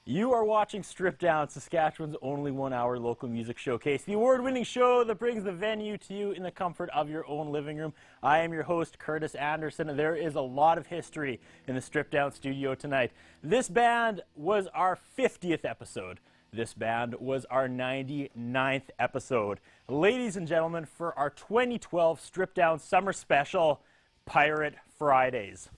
You are watching Stripped Down, Saskatchewan's only one-hour local music showcase, the award-winning show that brings the venue to you in the comfort of your own living room. I am your host, Curtis Anderson. There is a lot of history in the Stripped Down studio tonight. This band was our 50th episode. This band was our 99th episode. Ladies and gentlemen, for our 2012 Stripped Down Summer Special, Pirate Fridays.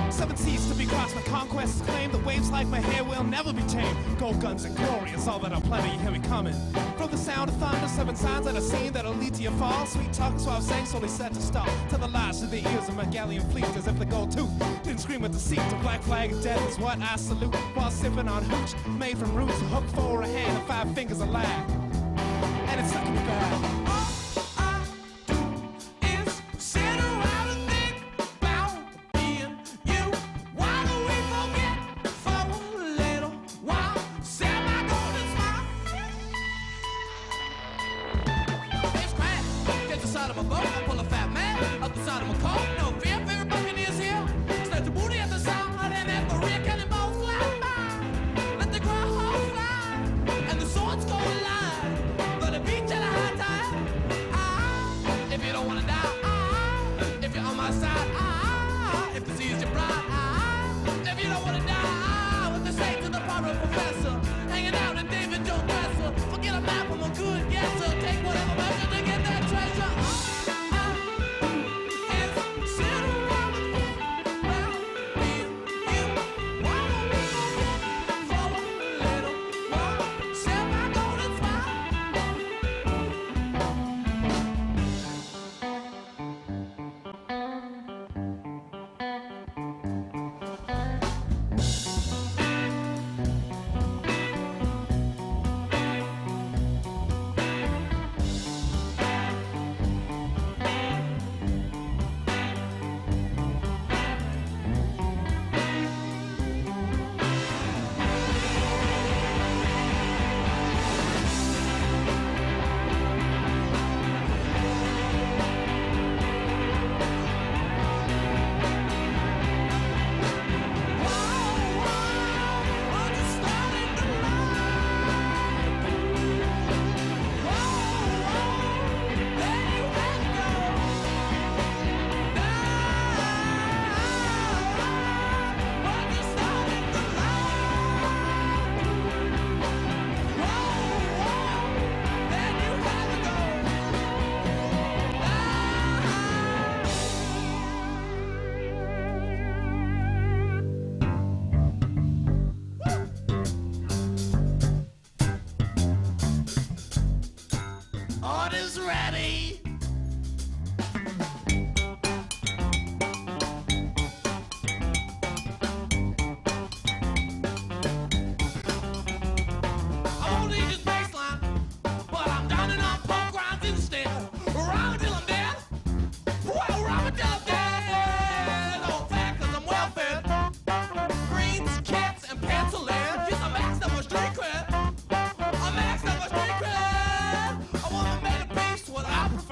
Seven seas to be crossed, my conquest is claimed. The waves like my hair will never be tamed. Gold guns and glory is all that I'm plenty. You hear me coming. From the sound of thunder, seven signs that I've seen that'll lead to your fall. Sweet talk is what I'm saying, slowly set to stop. Tell the lies to the ears of my galleon fleet as if the gold tooth didn't scream at the seat. The black flag of death is what I salute while sipping on hooch made from roots. A hook for a hand and 5 fingers a lag. And it's stuck in your bag. Orders ready. I won't need this baseline, but I'm downing on punk grinds instead. Robert till I'm dead. Well, Robert till I'm dead. Oh, fat 'cause I'm well fed. Greens, cats, and pencil lead. Yes, I'm maxed up my street cred. I'm maxed up my street cred. I want to make a piece what I prefer.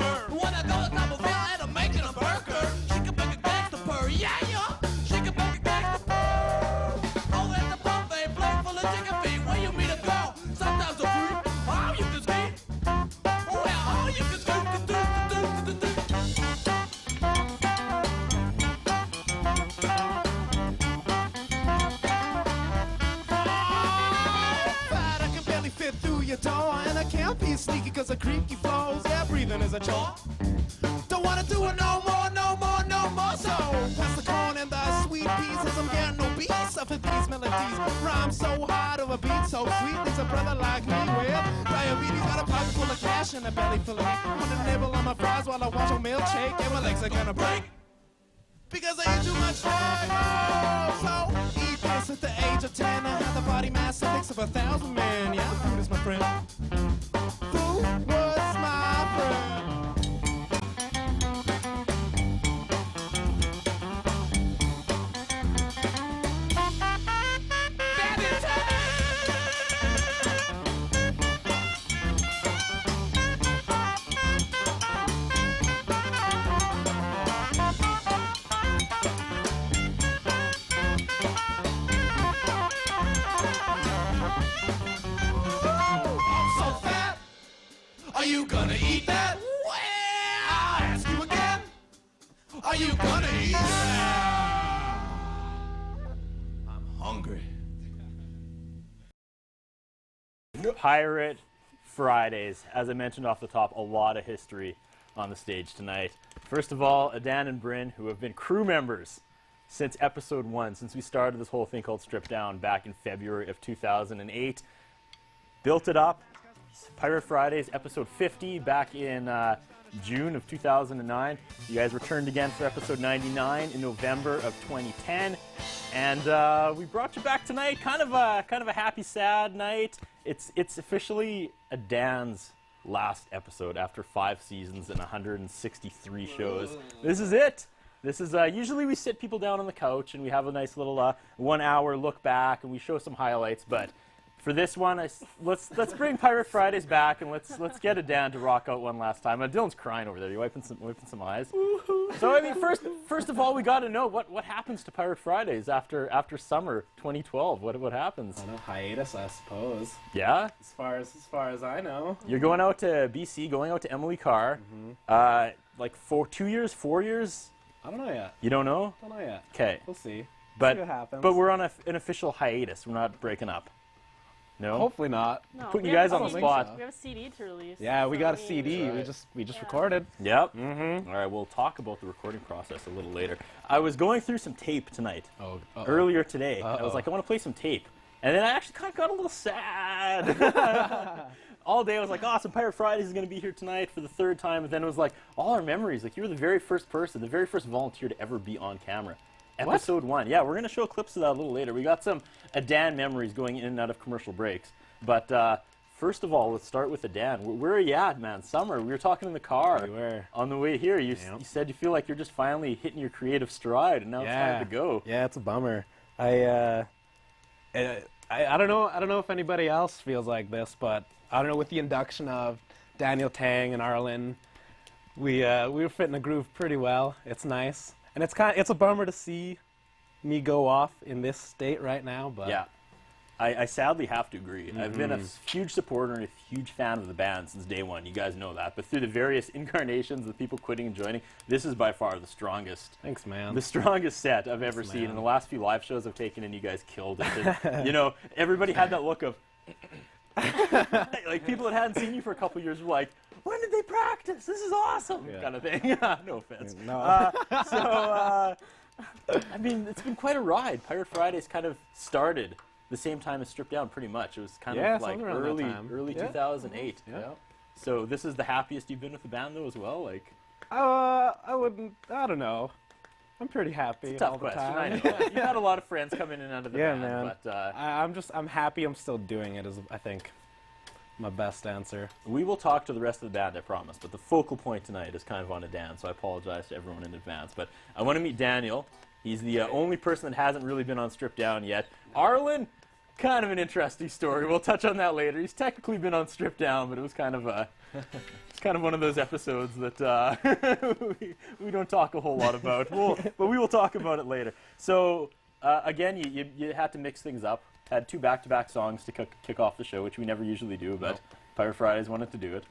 the chicken feet. Where you meet a girl, sometimes a freak. All you can skate. Oh yeah, all you can skate. Fat, I can barely fit through your door, and I can't be sneaky 'cause the creaky flows. Yeah, breathing is a chore. Don't wanna do it no more, no more, no more. So pass the corn and the sweet peas, 'cause I'm getting obese off of these melodies. Rhyme so hard of a beat so sweet. Needs a brother like me with diabetes. Got a pocket full of cash and a belly full of meat. Wanna nibble on my fries while I watch a milkshake, and my legs are gonna break because I eat too much steak. Oh, so eat this at the age of 10. I had the body mass index of 1,000 men. Yeah, food is my friend. Food was my friend. Are you gonna eat that? Well, I'll ask you again. Are you gonna eat that? I'm hungry. Pirate Fridays. As I mentioned off the top, a lot of history on the stage tonight. First of all, Dan and Bryn, who have been crew members since episode 1, since we started this whole thing called Strip Down back in February of 2008. Built it up. Pirate Fridays, episode 50, back in June of 2009. You guys returned again for episode 99 in November of 2010, and we brought you back tonight. Kind of a happy, sad night. It's officially a Dan's last episode after 5 seasons and 163 shows. This is it. This is usually we sit people down on the couch and we have a nice little 1 hour look back and we show some highlights, but. For this one, let's bring Pirate Fridays back and let's get it down to rock out one last time. Dylan's crying over there. You wiping some eyes. So I mean, first of all, we got to know what happens to Pirate Fridays after summer 2012. What happens? I don't know, hiatus, I suppose. Yeah. As far as I know. You're going out to BC, going out to Emily Carr. Like 2 years, 4 years. I don't know yet. You don't know? Don't know yet. Okay. We'll see. But See what happens. but we're on an official hiatus. We're not breaking up. No. Hopefully not. No, Putting we you have guys a on the CD. spot. We have a CD to release. Yeah, we so got a I mean, CD. Right. We just recorded. Yep. All right, we'll talk about the recording process a little later. I was going through some tape tonight. Earlier today. I was like, I want to play some tape. And then I actually kind of got a little sad. All day I was like, awesome, Pirate Fridays is going to be here tonight for the 3rd time. And then it was like, all our memories. Like, you were the very first person, the very first volunteer to ever be on camera. Episode 1. Yeah, we're going to show clips of that a little later. We got some Dan memories going in and out of commercial breaks. But first of all, let's start with Dan. Where are you at, man? Summer, we were talking in the car. We were. On the way here. You said you feel like you're just finally hitting your creative stride, and now it's time to go. Yeah, it's a bummer. I don't know. I don't know if anybody else feels like this, but I don't know. With the induction of Daniel Tang and Arlen, we were fitting the groove pretty well. It's nice, and it's a bummer to see me go off in this state right now. But yeah. I sadly have to agree. I've been a huge supporter and a huge fan of the band since day one. You guys know that. But through the various incarnations of people quitting and joining, this is by far the strongest. Thanks, man. The strongest set I've ever seen. In the last few live shows I've taken in, you guys killed it. And, you know, everybody had that look of, like people that hadn't seen you for a couple years were like, when did they practice? This is awesome, kind of thing. No offense. No. I mean, it's been quite a ride. Pirate Fridays kind of started the same time as Strip Down, pretty much. It was kind of like early 2008. Yeah. So this is the happiest you've been with the band, though, as well. Like, I don't know. I'm pretty happy it's a tough all the question. time. I know. You've had a lot of friends come in and out of the Yeah, band, man. but I'm happy. I'm still doing it. Is I think my best answer. we will talk to the rest of the band, I promise. But the focal point tonight is kind of on a Dan, so I apologize to everyone in advance. But I want to meet Daniel. He's the only person that hasn't really been on Strip Down yet. Arlen. Kind of an interesting story. We'll touch on that later. He's technically been on Strip Down, but it was kind of one of those episodes that we don't talk a whole lot about. But we will talk about it later. So again, you had to mix things up. Had 2 back-to-back songs to kick off the show, which we never usually do, but Pirate Fridays wanted to do it.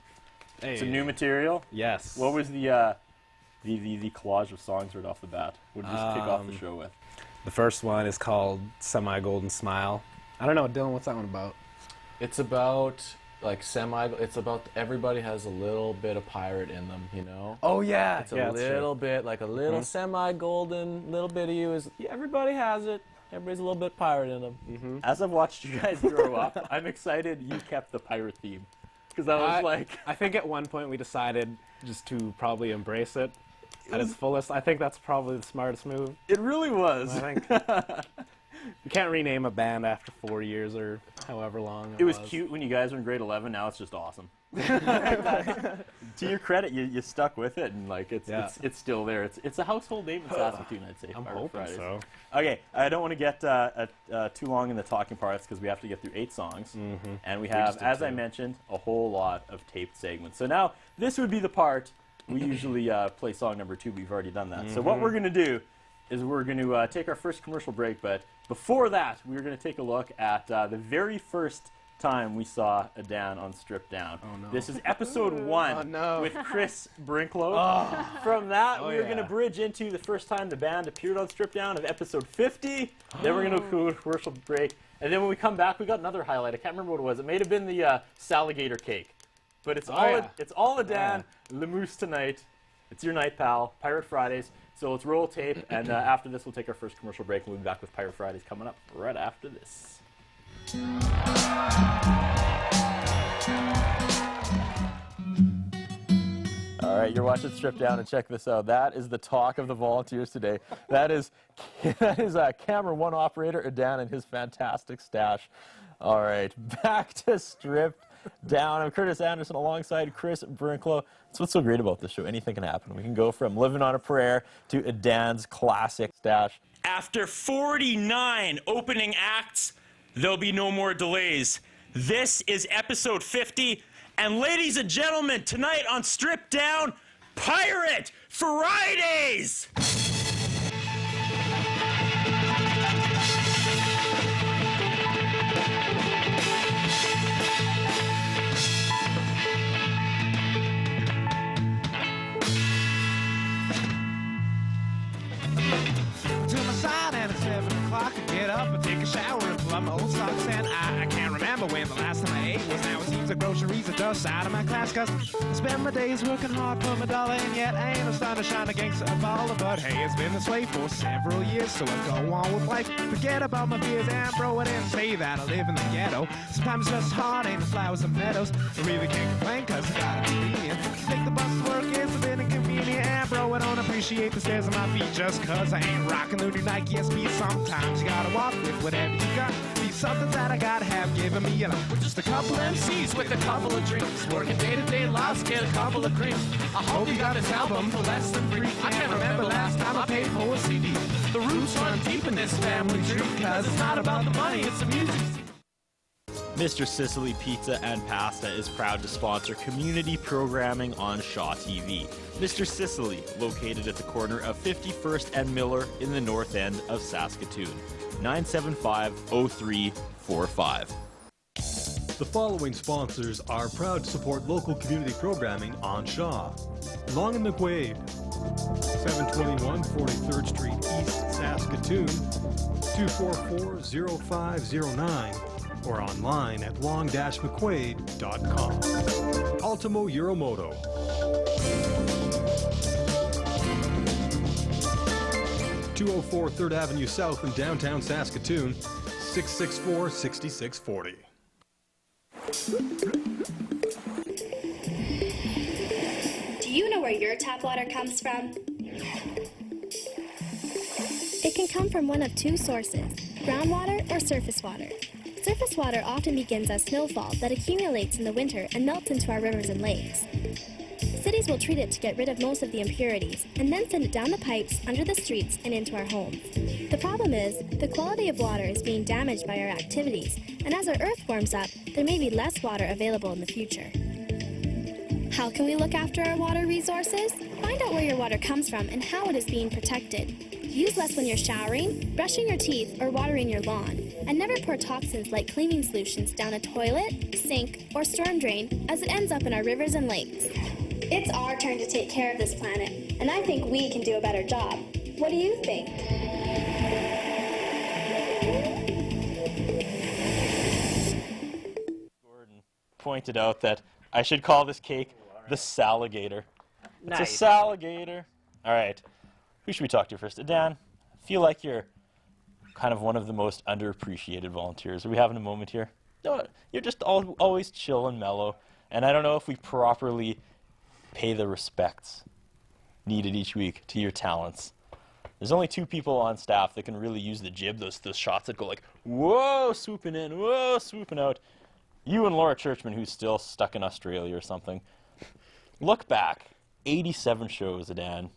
Hey. Some new material. Yes. What was the collage of songs right off the bat? What did you kick off the show with? The first one is called Semi-Golden Smile. I don't know, Dylan, what's that one about? It's about like it's about everybody has a little bit of pirate in them, you know? Oh, yeah. It's a little bit, like a little semi-golden, little bit of you is, everybody has it. Everybody's a little bit pirate in them. As I've watched you guys grow up, I'm excited you kept the pirate theme. Because I was I think at one point we decided just to probably embrace it at its fullest. I think that's probably the smartest move. it really was. I think you can't rename a band after 4 years or however long It was cute when you guys were in grade 11. Now it's just awesome. To your credit, you stuck with it, and like it's still there. It's a household name in Saskatoon, I'd say. I'm Pirate hoping Fridays. so. Okay, I don't want to get too long in the talking parts because we have to get through 8 songs, and we have, as I mentioned, a whole lot of taped segments. So now this would be the part we usually play song number 2. We've already done that. So what we're going to do is we're going to take our first commercial break, but before that, we're going to take a look at the very first time we saw Adan on Stripped Down. Oh, no. This is episode 1 Oh, no. with Chris Brinklow. From that, we're going to yeah. bridge into the first time the band appeared on Stripped Down of episode 50. Then we're going to go to a commercial break. And then when we come back, we got another highlight. I can't remember what it was. It may have been the Saligator cake. But it's all Adan, MerMoose tonight. It's your night, pal. Pirate Fridays. So let's roll tape, and after this, we'll take our first commercial break, and we'll be back with Pirate Fridays coming up right after this. All right, you're watching Strip Down, and check this out. That is the talk of the volunteers today. That is camera 1 operator Adan and his fantastic stash. All right, back to Stripped Down. I'm Curtis Anderson alongside Chris Brinklow. That's what's so great about this show. Anything can happen. We can go from Living on a Prayer to Adan's classic stash. After 49 opening acts, there'll be no more delays. This is episode 50. And ladies and gentlemen, tonight on Stripped Down, Pirate Fridays! To my side and at 7 o'clock I get up and take a shower and pull up my old socks, and I can't remember when the last time I ate was. Now it seems the groceries are dust out of my class, cause I spend my days working hard for my dollar, and yet I ain't no star to shine against a baller. But hey, it's been this way for several years, so I go on with life, forget about my beers and throw it in, say that I live in the ghetto. Sometimes it's just hard, ain't the flowers and meadows. I really can't complain cause I got it convenient. Take the bus to work, it's a bit inconvenient, and bro, I don't appreciate the stairs on my feet just cause I ain't rocking the new Nike SB. Sometimes you gotta walk with whatever you got. Be something that I gotta have given me, you know. We're just a couple MCs with a couple of dreams, working day-to-day lives, get a couple of creams. I hope you got this album for less than free. I can't remember last time I paid for a CD. The roots run deep in this family tree, cause it's not about the money, it's the music. Mr. Sicily Pizza and Pasta is proud to sponsor community programming on Shaw TV. Mr. Sicily, located at the corner of 51st and Miller in the north end of Saskatoon. 975-0345. The following sponsors are proud to support local community programming on Shaw. Long and McQuaid, 721 43rd Street East, Saskatoon, 244-0509, or online at long-mcquaid.com. Ultimo Euromoto. (204 3rd Avenue South in downtown Saskatoon), 664-6640. Do you know where your tap water comes from? It can come from one of 2 sources, groundwater or surface water. Surface water often begins as snowfall that accumulates in the winter and melts into our rivers and lakes. Cities will treat it to get rid of most of the impurities and then send it down the pipes, under the streets, and into our homes. The problem is, the quality of water is being damaged by our activities, and as our earth warms up, there may be less water available in the future. How can we look after our water resources? Find out where your water comes from and how it is being protected. Use less when you're showering, brushing your teeth, or watering your lawn. And never pour toxins like cleaning solutions down a toilet, sink, or storm drain as it ends up in our rivers and lakes. It's our turn to take care of this planet, and I think we can do a better job. What do you think? Gordon pointed out that I should call this cake the Saligator. Nice. It's a Saligator. All right. Who should we talk to first? Dan, I feel like you're kind of one of the most underappreciated volunteers. Are we having a moment here? No, you're just always chill and mellow, and I don't know if we properly pay the respects needed each week to your talents. There's only 2 people on staff that can really use the jib, those shots that go like, whoa, swooping in, whoa, swooping out. You and Laura Churchman, who's still stuck in Australia or something. Look back, 87 shows, Dan.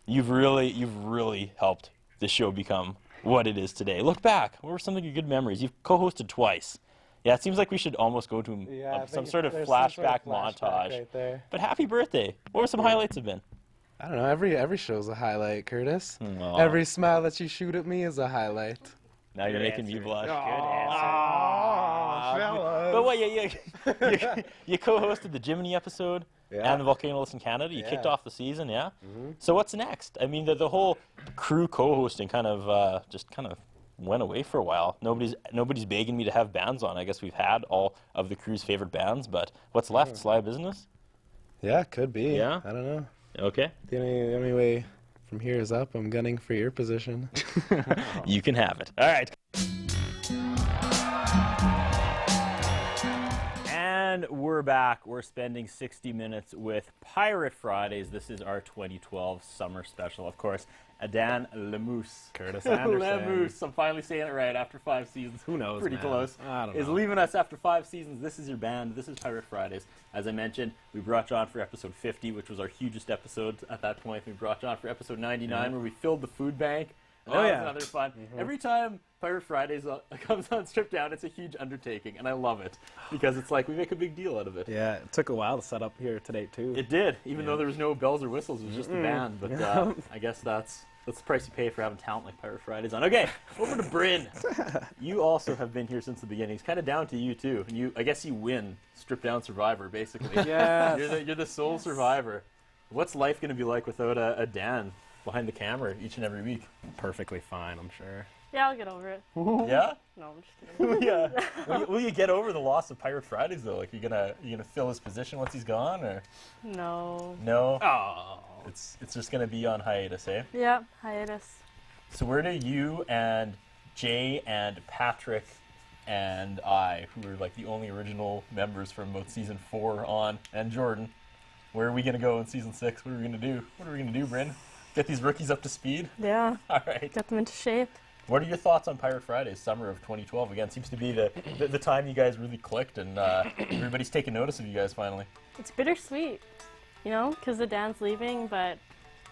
You've really helped this show become what it is today. Look back. What were some of your good memories? You've co-hosted twice. Yeah, it seems like we should almost go to some sort of flashback montage. Right there. But happy birthday. What were some highlights have been? I don't know. Every show's a highlight, Curtis. Aw. Every smile that you shoot at me is a highlight. Now you're making me blush. Fellas. But what, you co-hosted the Jiminy episode Yeah. and the Volcanoes in Canada. You Yeah. kicked off the season, yeah? So what's next? I mean, the whole crew co-hosting kind of just went away for a while. Nobody's begging me to have bands on. I guess we've had all of the crew's favorite bands, but what's left? Sly Business? Yeah, could be. Yeah? I don't know. Okay. The only way from here is up. I'm gunning for your position. You can have it. All right. And we're back. We're spending 60 minutes with Pirate Fridays. This is our 2012 summer special. Of course, Dan MerMoose. Curtis Anderson. MerMoose. I'm finally saying it right after 5 seasons. Who knows, Pretty man? close. I don't Is know. leaving us after 5 seasons. This is your band. This is Pirate Fridays. As I mentioned, we brought you on for episode 50, which was our hugest episode at that point. We brought you on for episode 99, where we filled the food bank. Oh, That was yeah. another fun. Every time Pirate Fridays comes on Strip Down, it's a huge undertaking, and I love it because it's like we make a big deal out of it. Yeah, it took a while to set up here today, too. It did, even though there was no bells or whistles. It was just the band. But I guess that's the price you pay for having talent like Pirate Fridays on. Okay, over to Bryn. You also have been here since the beginning. It's kind of down to you too. I guess you win Strip Down Survivor, basically. Yes. You're the sole survivor. What's life going to be like without a Dan behind the camera each and every week? Perfectly fine, I'm sure. Yeah, I'll get over it. Yeah. No, I'm just kidding. Yeah. Will you get over the loss of Pirate Fridays though? Like you gonna fill his position once he's gone, or No. no? Oh. It's just gonna be on hiatus, eh? Yeah, hiatus. So where do you and Jay and Patrick and I, who are like the only original members from both season 4 on, and Jordan, where are we gonna go in season 6? What are we gonna do? What are we gonna do, Bryn? Get these rookies up to speed? Yeah, All right. get them into shape. What are your thoughts on Pirate Fridays, summer of 2012? Again, seems to be the time you guys really clicked, and everybody's taking notice of you guys finally. It's bittersweet, because the Dan's leaving, but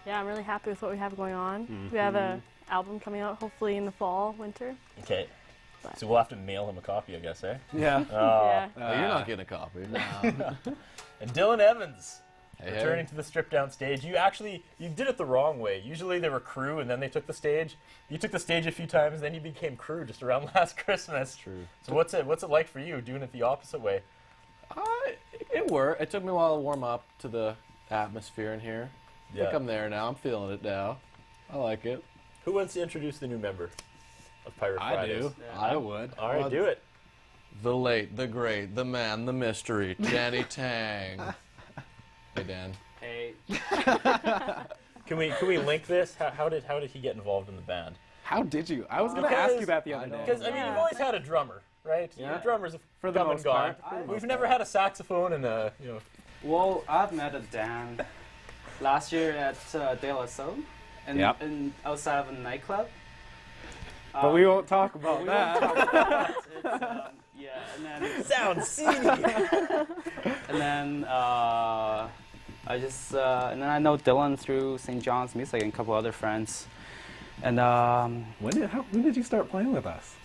yeah, I'm really happy with what we have going on. We have a album coming out hopefully in the fall, winter. Okay. But- So we'll have to mail him a copy, I guess, eh? Yeah. Yeah. Oh, you're not getting a copy. And Dylan Evans, Hey, returning to the Strip Down stage. You did it the wrong way. Usually they were crew and then they took the stage. You took the stage a few times, then you became crew just around last Christmas. True. So what's it like for you doing it the opposite way? It worked. It took me a while to warm up to the atmosphere in here. I think I'm there now. I'm feeling it now. I like it. Who wants to introduce the new member of Pirate Fridays? I would. All right, do it. The late, the great, the man, the mystery, Danny Tang. Hey, Dan. Hey. Can we link this? How did he get involved in the band? How did you? I was going to ask you that the other day. Because you've always had a drummer, right? Yeah. Your drummers have For the come and most gone. part. We've never had a saxophone and a Well, I've met a Dan last year at De La Soul, Yep. outside of a nightclub. But we won't talk about that. Yeah, and then sounds scenic. and then and then I know Dylan through St. John's Music and a couple other friends, and When did you start playing with us?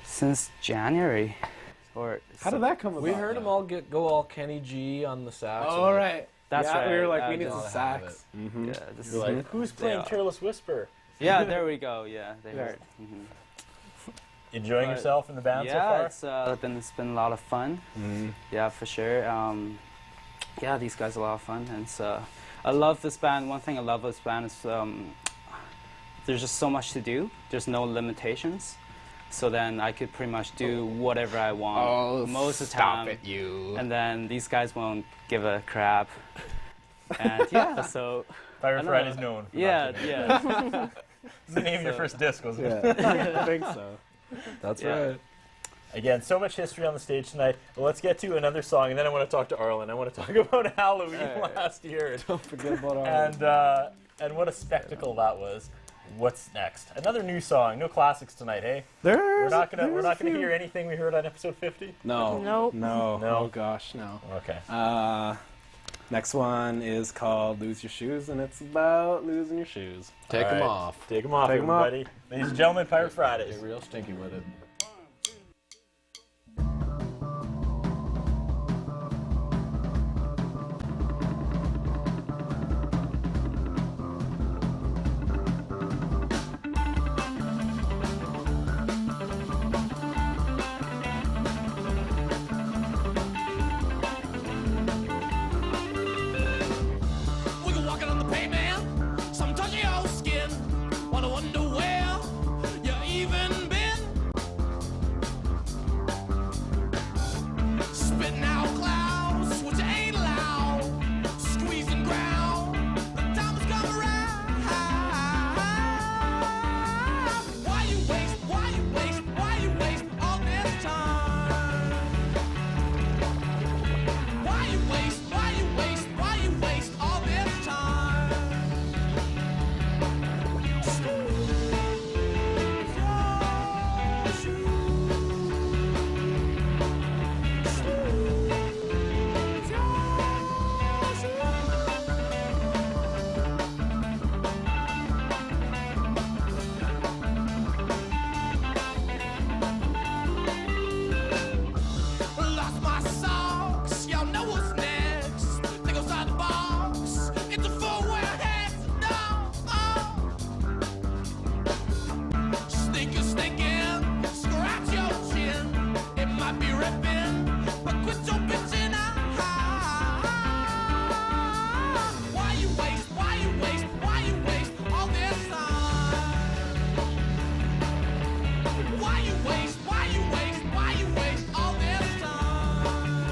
since January, or How did that come about? We heard him all go all Kenny G on the sax. All right. That's yeah, right. We were like, I we need just some sax. Yeah, this You're like, is who's playing Yeah. Careless Whisper? Yeah, there we go. Yeah. Right. Enjoying But, yourself in the band Yeah, so it's been a lot of fun. Yeah, for sure. Yeah, these guys are a lot of fun, and I love this band. One thing I love this band is there's just so much to do. There's no limitations. So then I could pretty much do whatever I want most of the time. Stop it, you. And then these guys won't give a crap. And yeah, so Pirate I know. Friday's known. For yeah, that. yeah. It's the name of your first disc, wasn't it? Yeah, I think so. That's Yeah. right. Again, so much history on the stage tonight. Well, let's get to another song, and then I want to talk to Arlen. I want to talk about Halloween last year. Don't forget about our. And what a spectacle that was. What's next? Another new song. No classics tonight, hey? We're not gonna hear anything we heard on episode 50. No. Nope. No. No. Oh gosh, no. Okay. Next one is called "Lose Your Shoes," and it's about losing your shoes. Take All them right. off. Take them off, Take 'em off. everybody. Ladies and gentlemen, Pirate Fridays. Get real stinky with it. We go walking on the pavement, some touchy old skin. Wanna wonder where you even been. Spitting out clouds, which ain't allowed. Squeezing ground, the time has come around. Why you waste, why you waste, why you waste all this time? Why you waste, why you waste, why you waste all this time? Lost my socks, y'all know what's next. Think outside the box, it's a four-way head. No, sneaking, sneaking, scratch your chin. It might be ripping, but quit your bitching. Why you waste, why you waste, why you waste all this time? Why you waste, why you waste, why you waste all this time?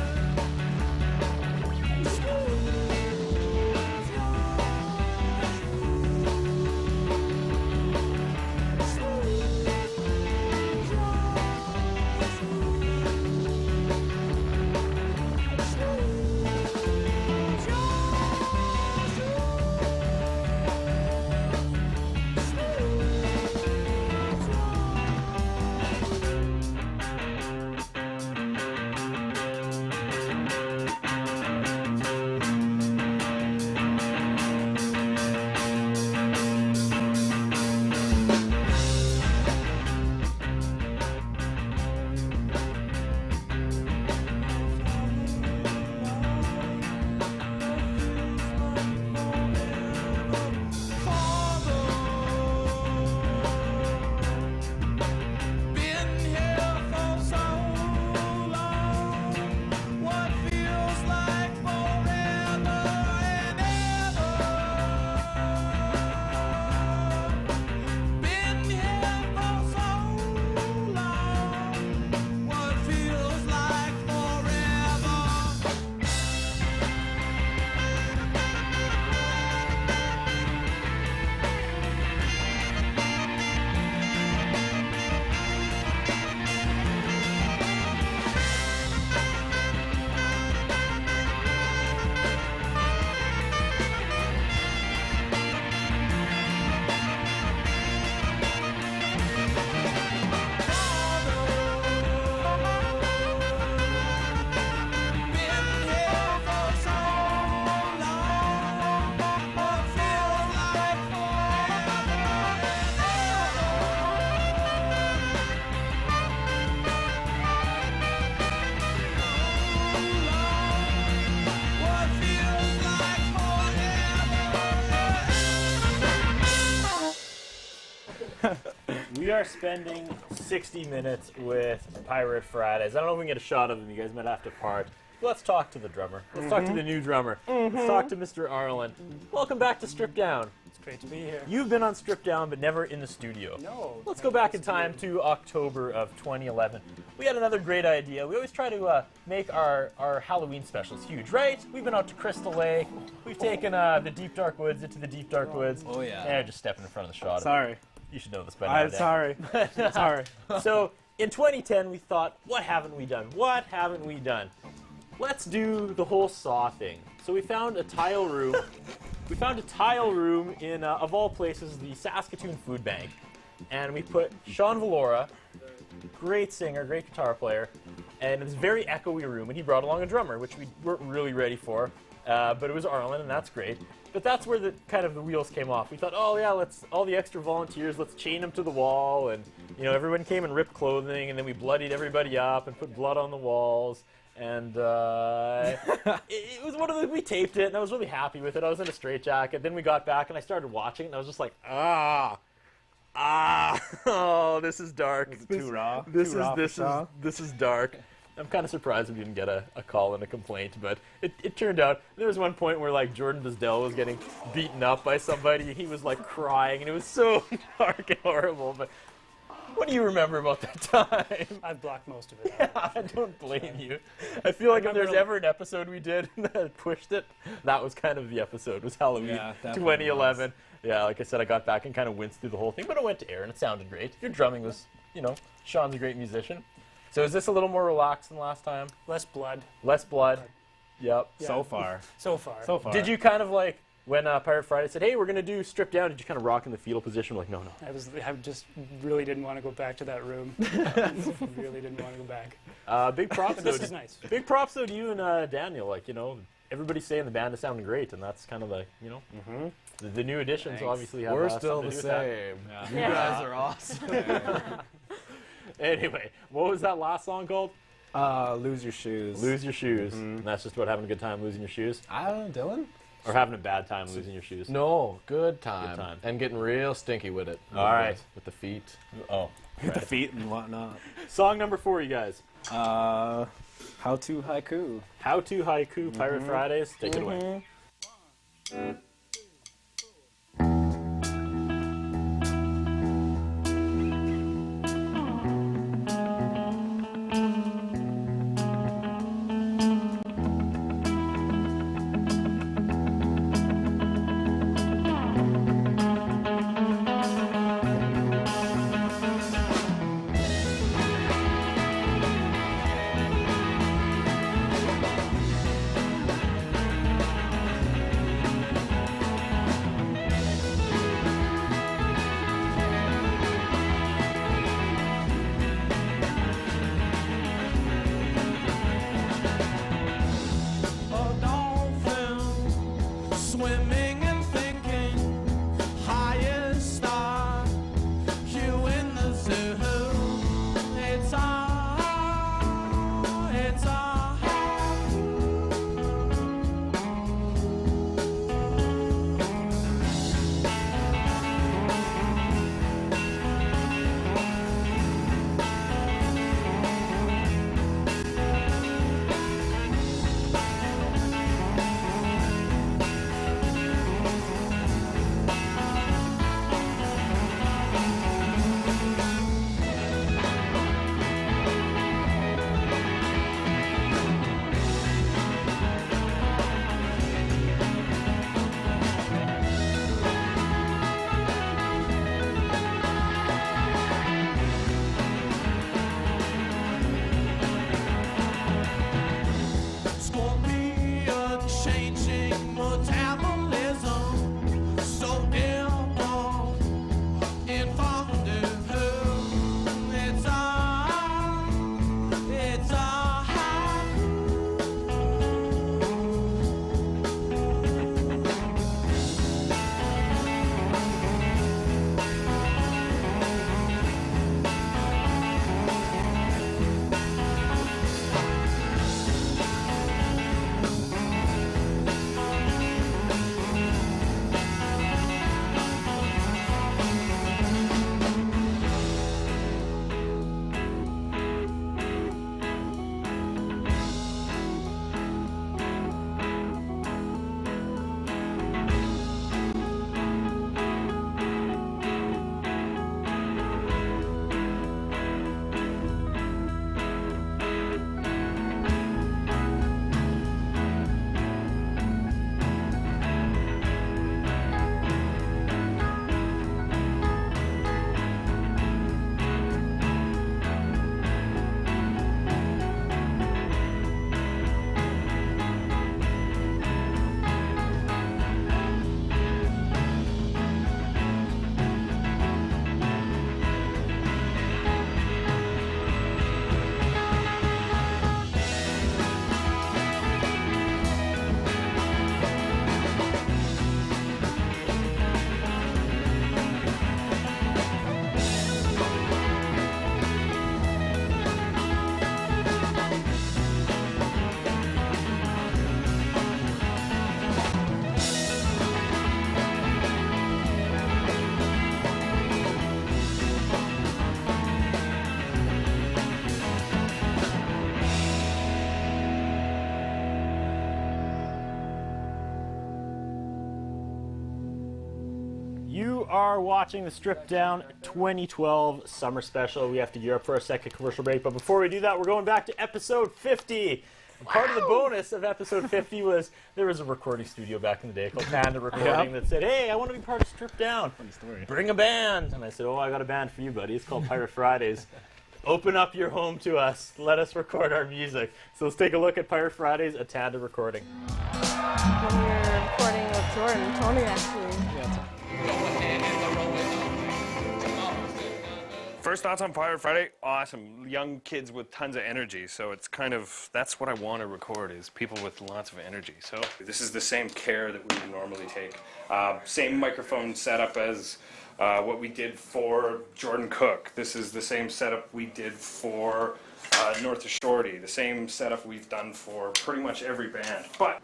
We are spending 60 minutes with Pirate Fridays. I don't know if we can get a shot of them. You guys might have to part. Let's talk to the drummer. Let's talk to the new drummer. Let's talk to Mr. Arlen. Welcome back to Strip Down. It's great to be here. You've been on Strip Down, but never in the studio. No. Let's go back in time to October of 2011. We had another great idea. We always try to make our Halloween specials huge, right? We've been out to Crystal Lake. We've taken the Deep Dark Woods into the Deep Dark Woods. Oh, yeah. And just stepping in front of the shot. Sorry. You should know this by now. I'm Dan. sorry. Sorry. So in 2010, we thought, what haven't we done? What haven't we done? Let's do the whole Saw thing. So we found a tile room. We found a tile room in, of all places, the Saskatoon Food Bank. And we put Sean Valora, great singer, great guitar player, and it's a very echoey room. And he brought along a drummer, which we weren't really ready for. But it was Arlen, and that's great. But that's where the kind of the wheels came off. We thought, oh yeah, let's all the extra volunteers, let's chain them to the wall, and everyone came in ripped clothing, and then we bloodied everybody up and put blood on the walls, and it was one of the we taped it, and I was really happy with it. I was in a straitjacket. Then we got back, and I started watching it, and I was just like, oh, this is dark. Too raw. This Too raw for is Saw? this is dark. I'm kind of surprised we didn't get a call and a complaint, but it turned out there was one point where like Jordan Bisdell was getting beaten up by somebody. He was like crying, and it was so dark and horrible. But what do you remember about that time? I've blocked most of it. Yeah, I don't blame you. I feel like if there's ever an episode we did that pushed it, that was kind of the episode. Was Halloween Yeah, definitely 2011. Yeah, like I said, I got back and kind of winced through the whole thing, but it went to air and it sounded great. Your drumming was, Sean's a great musician. So is this a little more relaxed than last time? Less blood. Less blood. Yep. Yeah. So far. So far. So far. Did you kind of like, when Pirate Friday said, hey, we're going to do Strip Down, did you kind of rock in the fetal position? Like, no. I just really didn't want to go back to that room. Really didn't want to go back. Big props, But though. this is nice. Big props, though, to you and Daniel. Like, everybody's saying the band is sounding great, and that's kind of like, the new additions obviously have We're still something the to do with that. same. You Yeah. guys are awesome. Anyway, what was that last song called? Lose Your Shoes. Lose Your Shoes. And that's just about having a good time losing your shoes? I don't know, Dylan? Or having a bad time losing your shoes? No, good time. Good time. And getting real stinky with it. All right. With the feet. Oh. With the feet and whatnot. Song number 4, you guys. How to Haiku. How to Haiku, Pirate Fridays. Take it away. are watching the Stripped Down 2012 Summer Special. We have to gear up for our second commercial break, but before we do that, we're going back to episode 50. Part of the bonus of episode 50 was there was a recording studio back in the day called Panda Recording that said, hey, I want to be part of Stripped Down. Funny story. Bring a band. And I said, oh, I got a band for you, buddy. It's called Pirate Fridays. Open up your home to us. Let us record our music. So let's take a look at Pirate Fridays at Panda Recording. When we were recording with Jordan and Tony, actually. First thoughts on Pirate Friday? Awesome. Young kids with tons of energy. So it's kind of, that's what I want to record, is people with lots of energy. So this is the same care that we would normally take. Same microphone setup as what we did for Jordan Cook. This is the same setup we did for North of Shorty. The same setup we've done for pretty much every band. But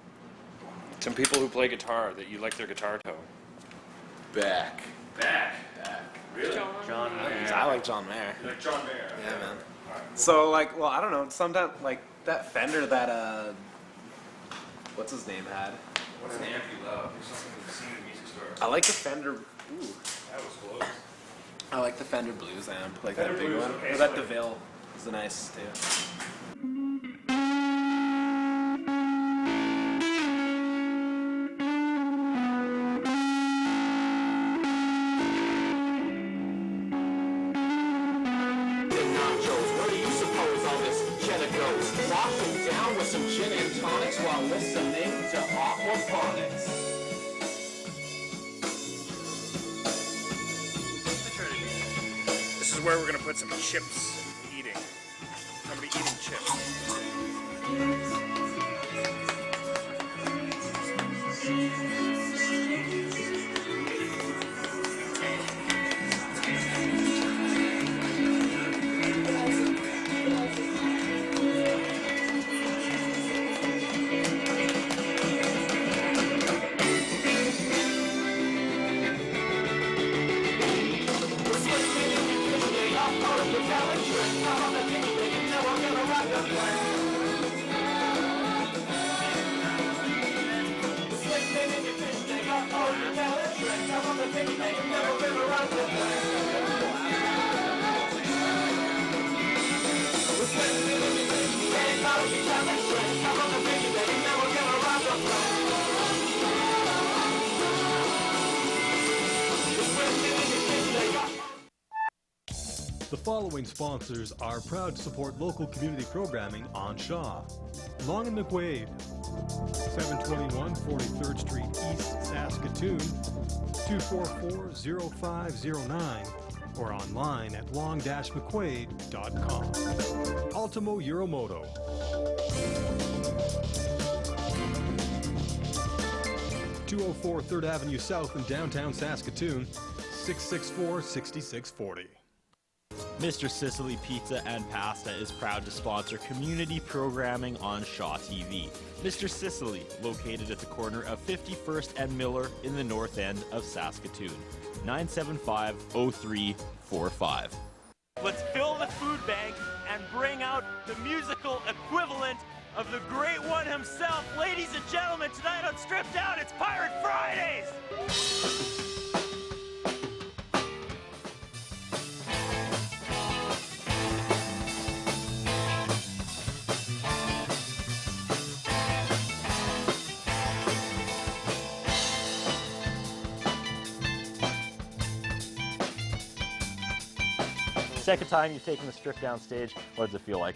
some people who play guitar that you like their guitar tone. Back. Really? John Mayer. I like John Mayer. You like John Mayer? Yeah, man. So, like, well, I don't know. Sometimes, like, that Fender that, what's his name had? What's an amp you love? Or something you've seen in the music store? I like the Fender, That was close. I like the Fender Blues amp, like Fender that big Blues, one. okay, Or so that like- DeVille is nice, too. Where do you suppose all this cheddar goes? Washing down with some gin and tonics while listening to aquaponics. This is where we're gonna put some chips eating. Somebody eating chips. The following sponsors are proud to support local community programming on Shaw. Long and McQuaid, 721 43rd Street East, Saskatoon, 244-0509, or online at long-mcquaid.com. Ultimo Euromoto. (204 3rd Avenue South in downtown Saskatoon, 664-6640. Mr. Sicily Pizza and Pasta is proud to sponsor community programming on Shaw TV. Mr. Sicily, located at the corner of 51st and Miller in the north end of Saskatoon. 975-0345. Let's fill the food bank and bring out the musical equivalent of the great one himself. Ladies and gentlemen, tonight on Stripped Down, it's Pirate Fridays! Second time you've taken the Stripped Down stage, what does it feel like?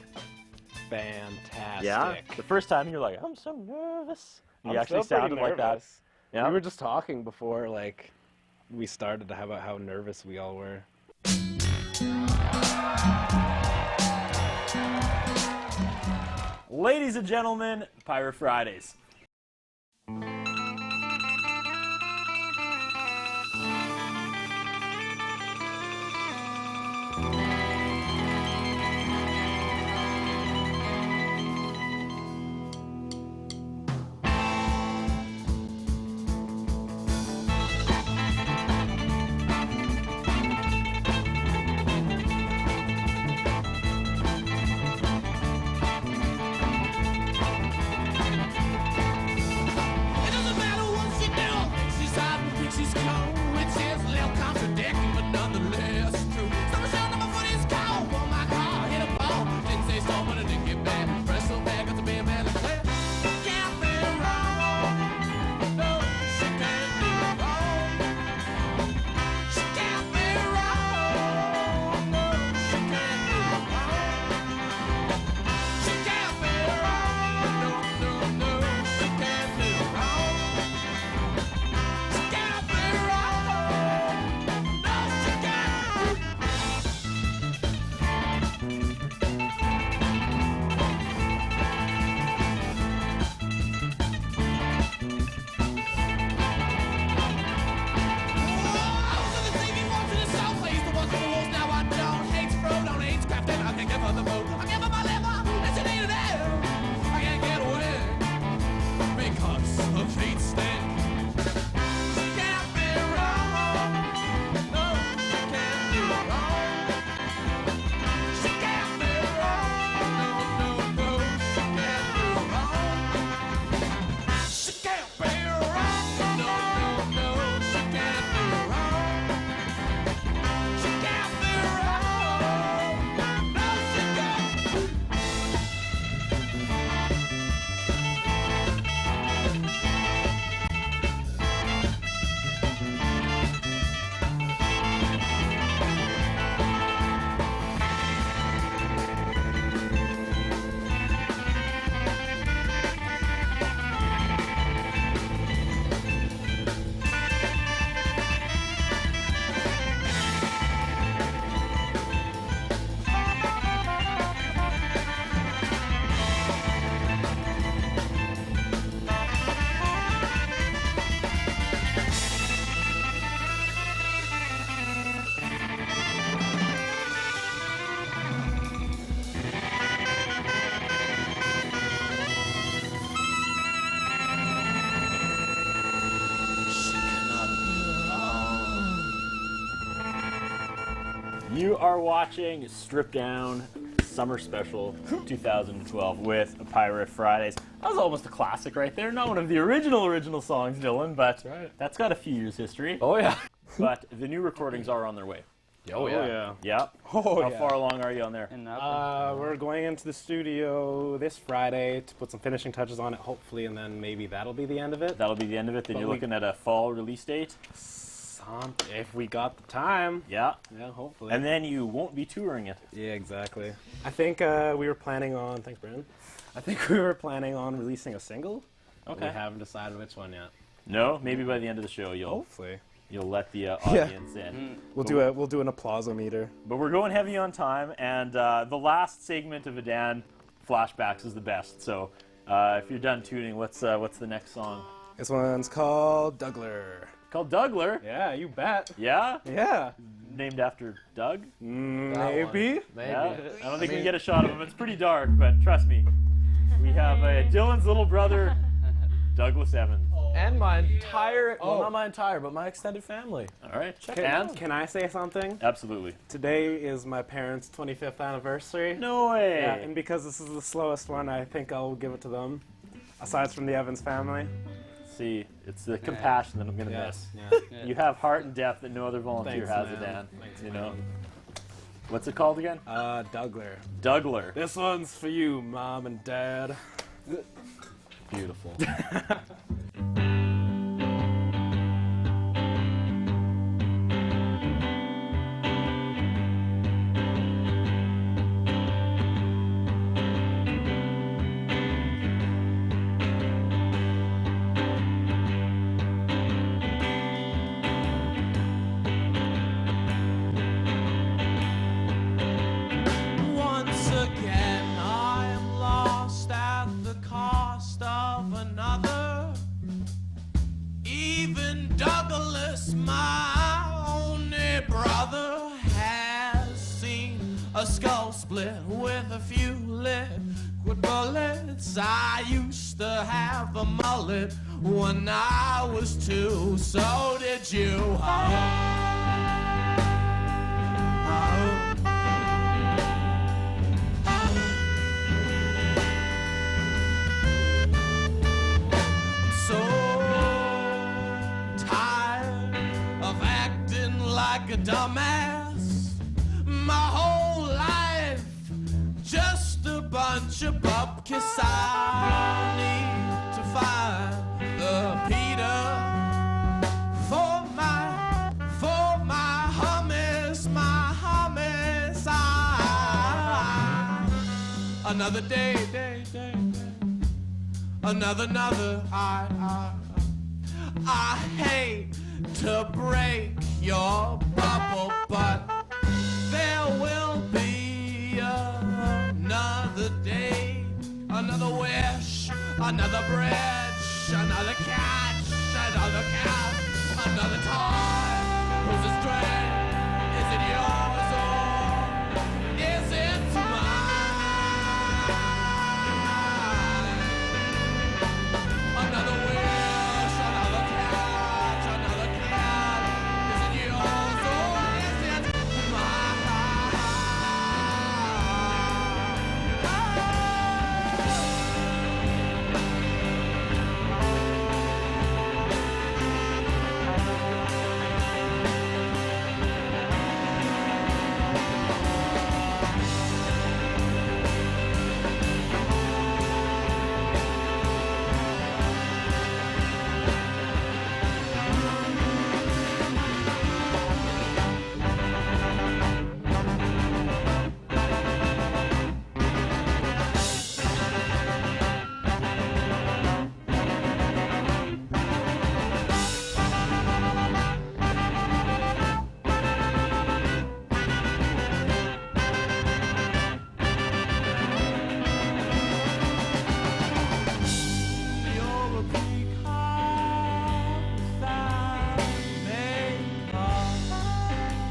Fantastic. Yeah? The first time you're like, I'm so nervous. You I'm actually still pretty sounded like that. nervous. Yeah? We were just talking before, like, we started about how nervous we all were. Ladies and gentlemen, Pirate Fridays. You are watching Strip Down Summer Special 2012 with Pirate Fridays. That was almost a classic right there. Not one of the original songs, Dylan, but that's got a few years history. Oh, yeah. But the new recordings are on their way. Oh, yeah. Yeah. Oh, How yeah. far along are you on there? We're going into the studio this Friday to put some finishing touches on it, hopefully, and then maybe that'll be the end of it. That'll be the end of it. Then But you're looking at a fall release date. If we got the time. Yeah. Yeah, hopefully. And then you won't be touring it. Yeah, exactly. I think we were planning on, thanks, Brandon. I think we were planning on releasing a single. Okay. We haven't decided which one yet. No, maybe by the end of the show Hopefully. you'll let the audience in. We'll do an applause-o-meter. But we're going heavy on time, and the last segment of Adan flashbacks is the best. So if you're done tuning, what's the next song? This one's called Dougler. Called Dougler. Yeah, you bet. Yeah? Yeah. Named after Doug? Maybe. Maybe. Yeah. I don't think we can get a shot of him. It's pretty dark, but trust me. We have Dylan's little brother, Douglas Evans. And my entire, well, not my entire, but my extended family. All right, check it out. Can I say something? Absolutely. Today is my parents' 25th anniversary. No way. Yeah, and because this is the slowest one, I think I'll give it to them. Aside from the Evans family. See, it's the compassion that I'm going to miss. Yeah. You have heart and depth that no other volunteer Thanks, has, man. Adan. Thanks, You man. know. What's it called again? Dougler. Dougler. This one's for you, Mom and Dad. Beautiful. Once again, I am lost at the cost of another. Even Douglas, my only brother, has seen a skull split with a few liquid bullets. I used to have a mullet when I was 2, so did you. So tired of acting like a dumbass. My whole life just a bunch of bupkis. I need to find the Peter for my hummus, my hummus. Another day. Another, I hate to break your bubble, but there will be another day, another wish, another bridge, another catch, another cat, another time. Who's a string? Is it yours or is it mine? Another wish, another catch, another cat. Is it yours or is it mine? You're a peacock without makeup.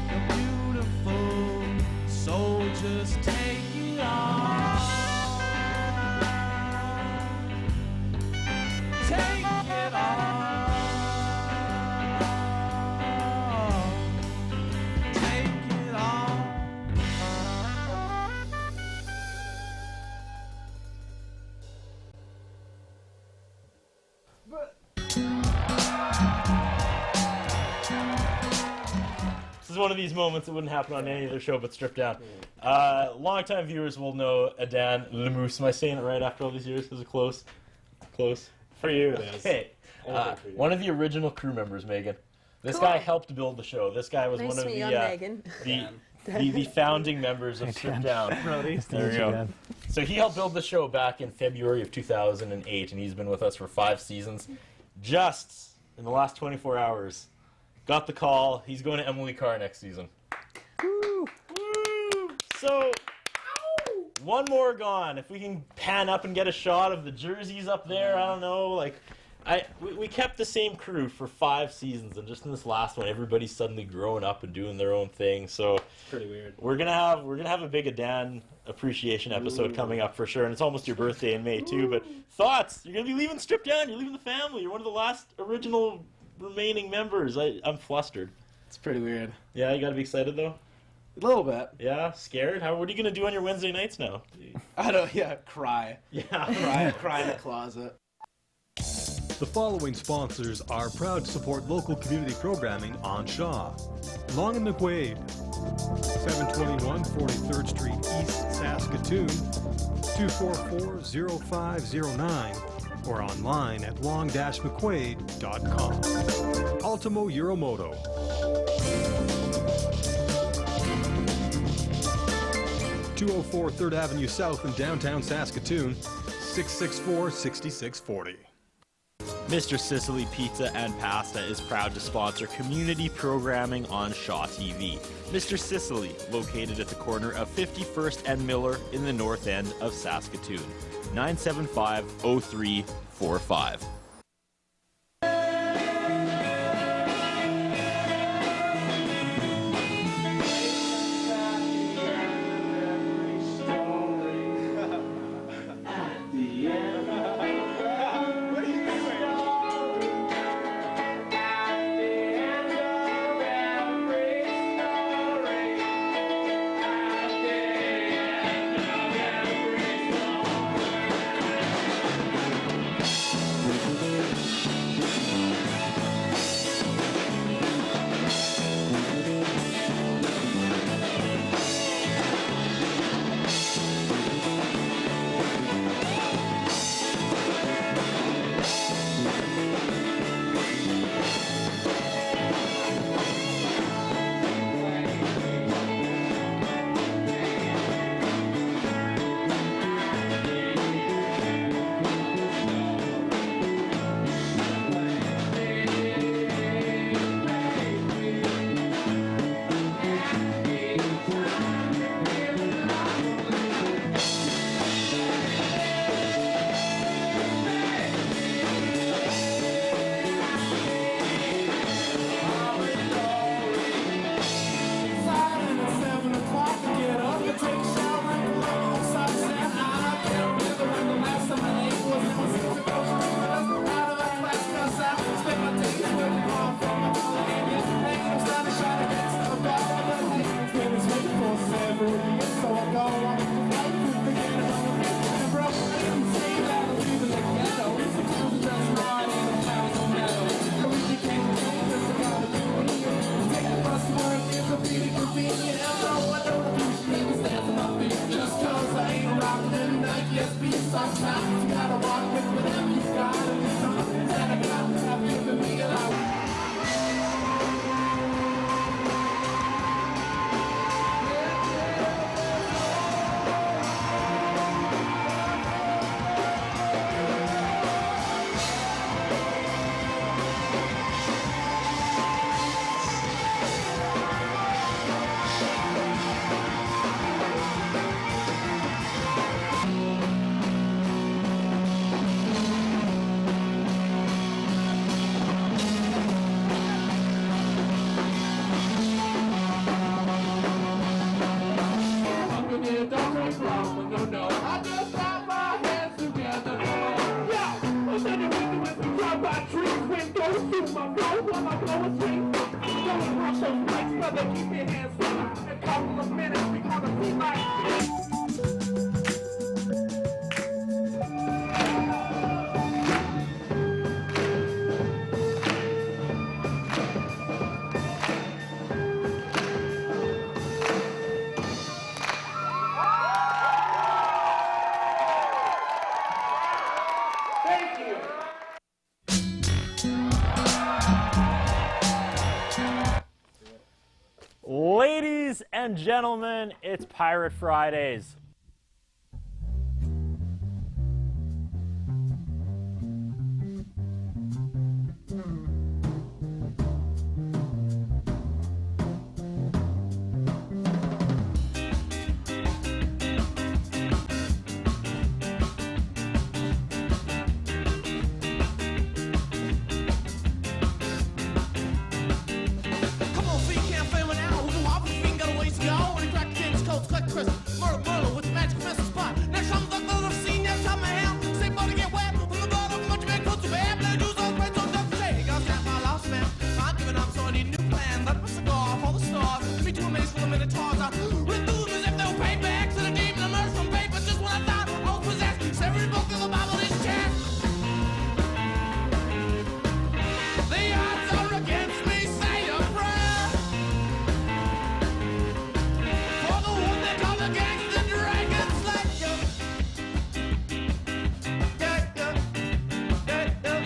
You're beautiful, so just take it off. Take it off. Take it off. This is one of these moments that wouldn't happen on any other show but Stripped Down. Longtime viewers will know Adan MerMoose. Am I saying it right after all these years? Is it close? Close? For you, it is. Hey, one of the original crew members, Megan. This guy helped build the show. This guy was Nice one of to meet you, Megan. the founding members of Stripped Down. There we go. So he helped build the show back in February of 2008, and he's been with us for 5 seasons. Just in the last 24 hours, got the call. He's going to Emily Carr next season. Woo! Woo! So, one more gone. If we can pan up and get a shot of the jerseys up there, I don't know. Like, we kept the same crew for 5 seasons, and just in this last one, everybody's suddenly growing up and doing their own thing. So, It's pretty weird. we're gonna have a big Adan appreciation episode coming up for sure, and it's almost your birthday in May too. But thoughts? You're gonna be leaving Stripped Down. You're leaving the family. You're one of the last original remaining members. I'm flustered. It's pretty weird. Yeah, you gotta be excited though. A little bit. Yeah, scared. What are you gonna do on your Wednesday nights now? I don't. Yeah, cry. Yeah, Cry in the closet. The following sponsors are proud to support local community programming on Shaw. Long and McQuaid, 721 43rd Street East, Saskatoon, 244-0509, or online at long-mcquaid.com. Ultimo Euromoto. (204 3rd Avenue South in downtown Saskatoon, 664-6640. Mr. Sicily Pizza and Pasta is proud to sponsor community programming on Shaw TV. Mr. Sicily, located at the corner of 51st and Miller in the north end of Saskatoon. 975-0345. Ladies and gentlemen, it's Pirate Fridays. Come on, feet can't fail it now. Who's a wobble feet got a ways to go? When he cracked the king's coats, collect Chris, murder with the magic missile spot. Next time the I've seen, next time I am. Say, buddy, get wet. From the bottom, much big foot to bad. Better use those brains on duck shade. Gotta snap my lost man. I'm giving up, so I need a new plan. Let my cigar fall the stars. Give me 2 minutes for the Minotaurs. I read through them as if they were paybacks. And a demon emerged from paper just when I thought I was possessed. Every book in the Bible is chest. The odds are against me, say a prayer. For the one they call the gangster dragon slayer. Yeah, yeah, yeah, yeah.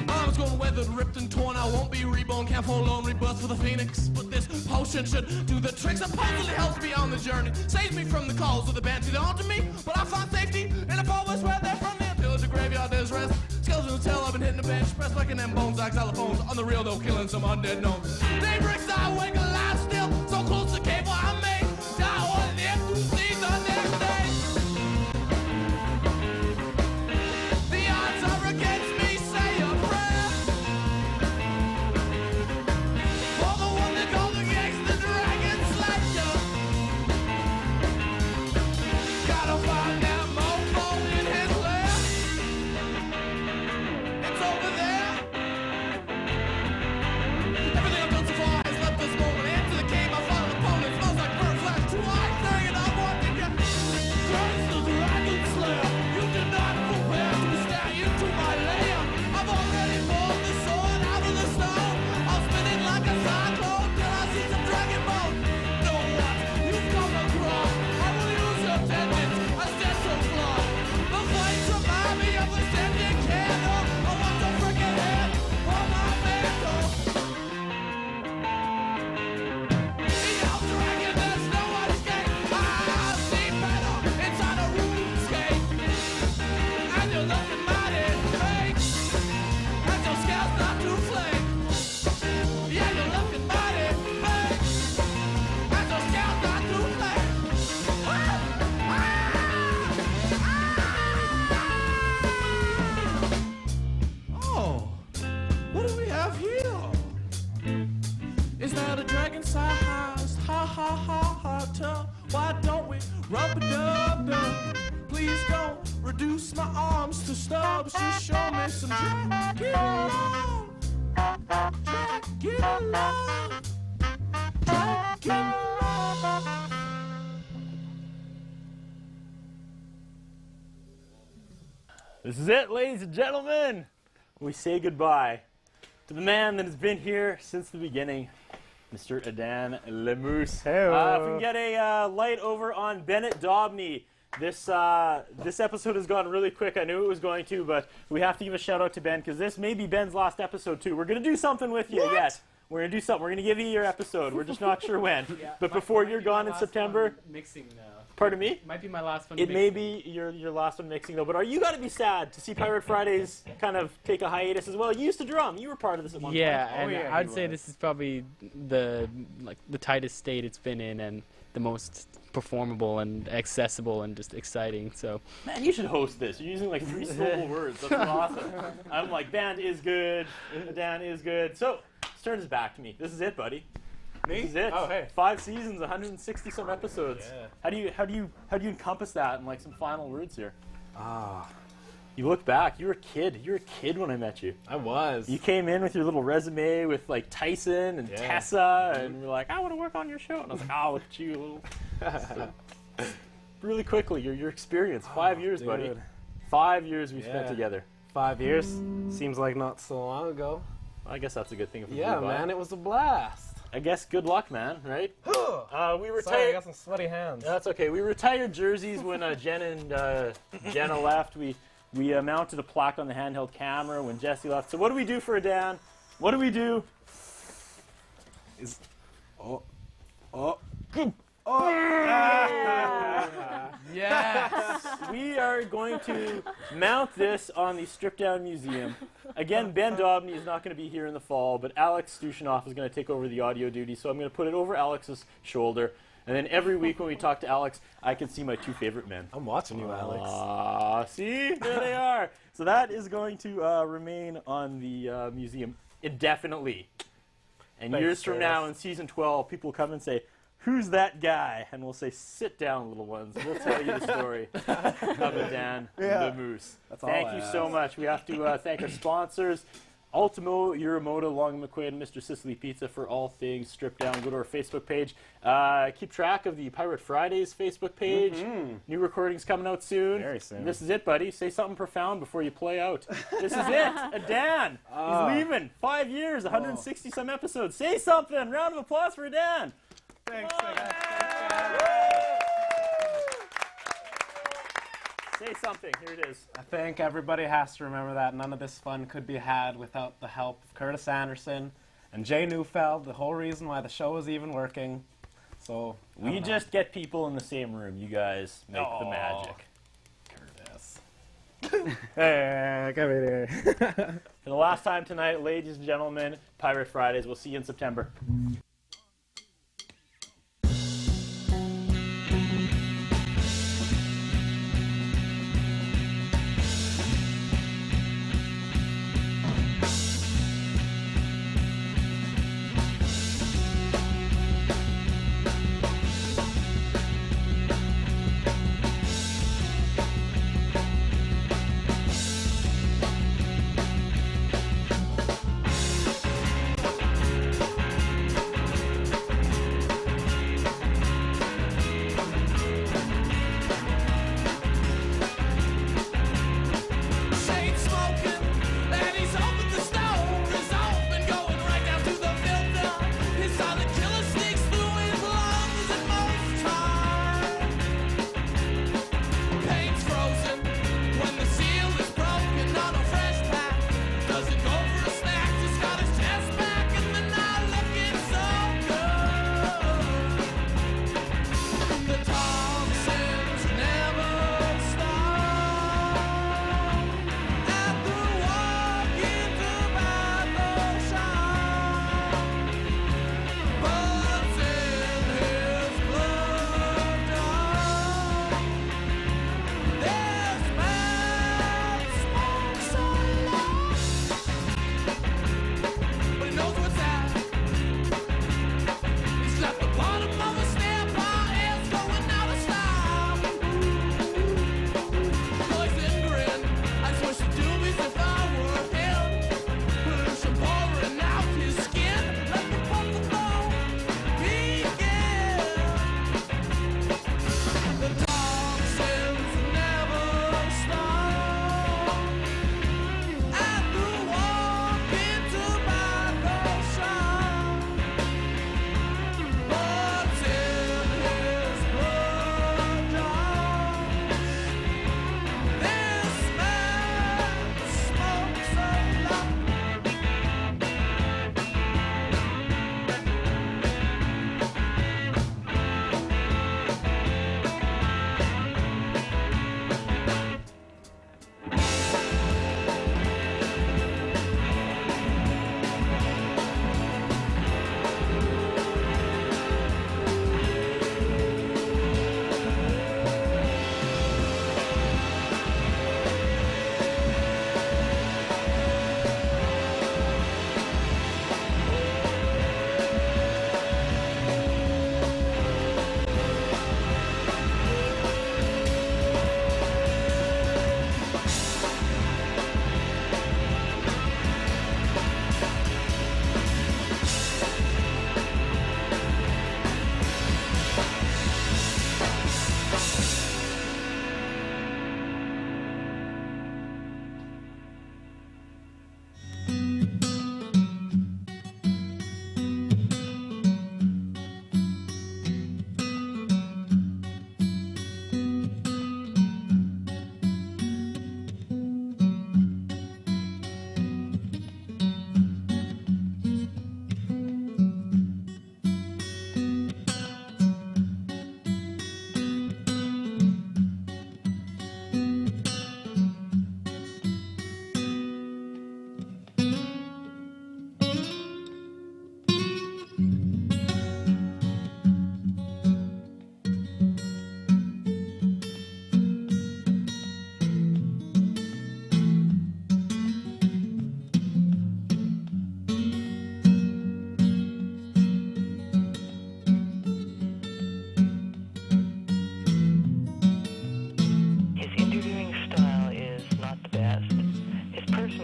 Arms gonna weathered, ripped and torn. I won't be reborn, can't fall on rebirth for the phoenix. But this potion should do the trick. Supposedly helps me on the journey. Saves me from the calls of the banshee. They're onto me, but I find safety in the far west where they're from. There, pillage the graveyard, there's rest. Skeletons tell I've been hitting the bench. Pressed like an M bones, like xylophones. On the real, though, killing some undead gnomes. Daybreaks, I wake alive still. So close to cable, I may die or live to see the next day. The odds are against me, say a prayer. For the one that called against the dragon slayer. Gotta find that mofo in his lair. It's over there. Everything I've done so far has left this moment. Into the cave, I fought an opponent. Smells like burnt flesh, 2 eyes staring at our one thing. Curse the dragon slayer. You did not prepare to stare into my lair. I've already pulled the sword out of the stone. I'll spin it like a cyclone till I see some dragon bone. Know what you've come across. I will use your tendons as dental floss. The flames remind me of the scented candle. I want your freaking head on my mantle. The dragon, there's no escape. I see better inside a RuneScape. And you're looking mighty fake. And your scale's not too flake. Yeah, you're looking mighty fake. And your scale's not too flake. Oh, what do we have here? Is that a dragon size? Ha ha ha ha tub. Why don't we rub a dub dub? Please don't reduce my arms to stubs. Just show me some dragon love. Dragon love. Dragon love. This is it, ladies and gentlemen. We say goodbye to the man that has been here since the beginning, Mr. Adan MerMoose. If we can get a light over on Bennett Dobney. This episode has gone really quick. I knew it was going to, but we have to give a shout out to Ben because this may be Ben's last episode too. We're gonna do something with you. Yes, we're gonna do something. We're gonna give you your episode. We're just not sure when. But before you're gone in September, mixing now. pardon me. Might be my last one. It may be your last one mixing though. But are you gotta be sad to see Pirate Fridays kind of take a hiatus as well? You used to drum. You were part of this at one Yeah, point. and I'd say this is probably the tightest state it's been in, and the most performable and accessible and just exciting. So Man, you should host this. You're using like 3 syllable words. That's awesome. I'm like, band is good. Dan is good. So, let's turn his back to me. This is it, buddy. Me? This is it. Oh, hey. 5 seasons, 160 some episodes. Yeah. How do you encompass that in like some final words here? You look back. You were a kid. You were a kid when I met you. I was. You came in with your little resume with like Tyson and Tessa, and you're like, I want to work on your show. And I was like, oh, look at you, little. So, really quickly, your experience. 5 years, buddy. 5 years we spent together. 5 years seems like not so long ago. I guess that's a good thing. If we Yeah, blew by. man, it was a blast. I guess good luck, man, right? We Sorry, I retired. got some sweaty hands. That's okay. We retired jerseys when Jen and Jenna left. We mounted a plaque on the handheld camera when Jesse left. So what do we do for a Dan? What do we do? Yes. We are going to mount this on the Strip Down Museum. Again, Ben Dobney is not going to be here in the fall, but Alex Stushinoff is going to take over the audio duty, so I'm going to put it over Alex's shoulder. And then every week when we talk to Alex, I can see my two favorite men. I'm watching you, Alex. See? There they are. So that is going to remain on the museum indefinitely. And Thanks, years from Curtis. now in season 12, people will come and say, "Who's that guy?" And we'll say, "Sit down, little ones. We'll tell you the story of the Dan, the Moose." That's all Thank I you ask. so much. We have to thank our sponsors, Ultimo, Uramoto, Long McQuaid, and Mr. Sicily Pizza for all things Stripped Down. Go to our Facebook page. Keep track of the Pirate Fridays Facebook page. New recordings coming out soon. Very soon. This is it, buddy. Say something profound before you play out. This is it. A Dan. He's leaving. 5 years, 160 some episodes. Say something. Round of applause for Dan. Thanks. Say something. Here it is. I think everybody has to remember that none of this fun could be had without the help of Curtis Anderson and Jay Neufeld, the whole reason why the show is even working. So We just get people in the same room. You guys make the magic. Curtis. Hey, come here. For the last time tonight, ladies and gentlemen, Pirate Fridays. We'll see you in September.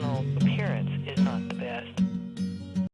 general appearance.